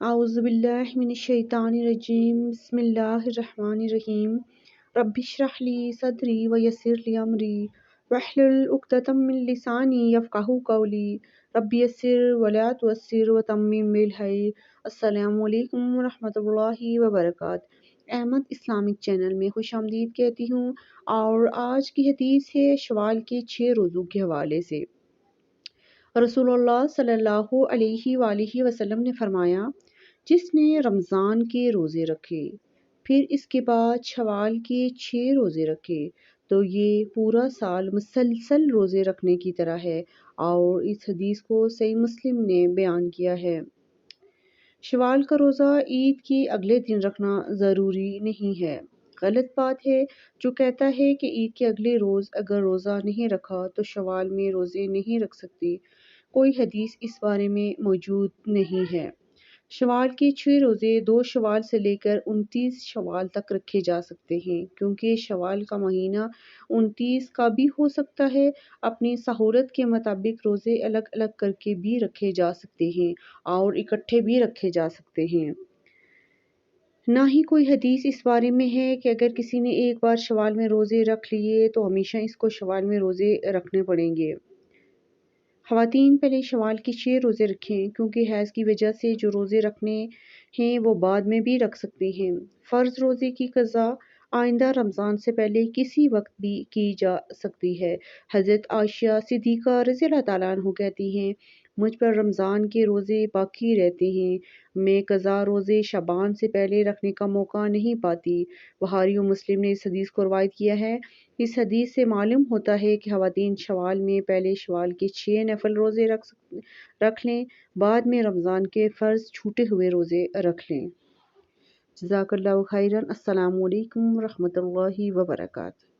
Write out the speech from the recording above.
أعوذ بالله من الشيطان الرجيم بسم الله الرحمن الرحيم رب اشرح لي صدري ويسر لي أمري واحلل عقدة من لساني يفقهوا قولي رب يسر ولا تعسر وتمم بالخير السلام علیکم ورحمۃ اللہ وبرکاتہ۔ احمد اسلامک چینل میں خوش آمدید کہتی ہوں، اور آج کی حدیث ہے شوال کے 6 روزوں کے حوالے سے۔ رسول اللہ صلی اللہ علیہ وآلہ وسلم نے فرمایا، جس نے رمضان کے روزے رکھے پھر اس کے بعد شوال کے 6 روزے رکھے تو یہ پورا سال مسلسل روزے رکھنے کی طرح ہے، اور اس حدیث کو صحیح مسلم نے بیان کیا ہے۔ شوال کا روزہ عید کے اگلے دن رکھنا ضروری نہیں ہے۔ غلط بات ہے جو کہتا ہے کہ عید کے اگلے روز اگر روزہ نہیں رکھا تو شوال میں روزے نہیں رکھ سکتے۔ کوئی حدیث اس بارے میں موجود نہیں ہے۔ شوال کے 6 روزے 2 شوال سے لے کر 29 شوال تک رکھے جا سکتے ہیں، کیونکہ شوال کا مہینہ 29 کا بھی ہو سکتا ہے۔ اپنی سہولت کے مطابق روزے الگ الگ کر کے بھی رکھے جا سکتے ہیں اور اکٹھے بھی رکھے جا سکتے ہیں۔ نہ ہی کوئی حدیث اس بارے میں ہے کہ اگر کسی نے ایک بار شوال میں روزے رکھ لیے تو ہمیشہ اس کو شوال میں روزے رکھنے پڑیں گے۔ خواتین پہلے شوال کے 6 روزے رکھیں، کیونکہ حیض کی وجہ سے جو روزے رکھنے ہیں وہ بعد میں بھی رکھ سکتے ہیں۔ فرض روزے کی قضا آئندہ رمضان سے پہلے کسی وقت بھی کی جا سکتی ہے۔ حضرت عائشہ صدیقہ رضی اللہ تعالیٰ عنہ کہتی ہیں، مجھ پر رمضان کے روزے باقی رہتے ہیں، میں قضا روزے شعبان سے پہلے رکھنے کا موقع نہیں پاتی۔ بخاری و مسلم نے اس حدیث کو روایت کیا ہے۔ اس حدیث سے معلوم ہوتا ہے کہ خواتین شوال میں پہلے شوال کے 6 نفل روزے رکھ لیں، بعد میں رمضان کے فرض چھوٹے ہوئے روزے رکھ لیں۔ جزاک اللہ خیرا۔ السلام علیکم ورحمۃ اللہ وبرکاتہ۔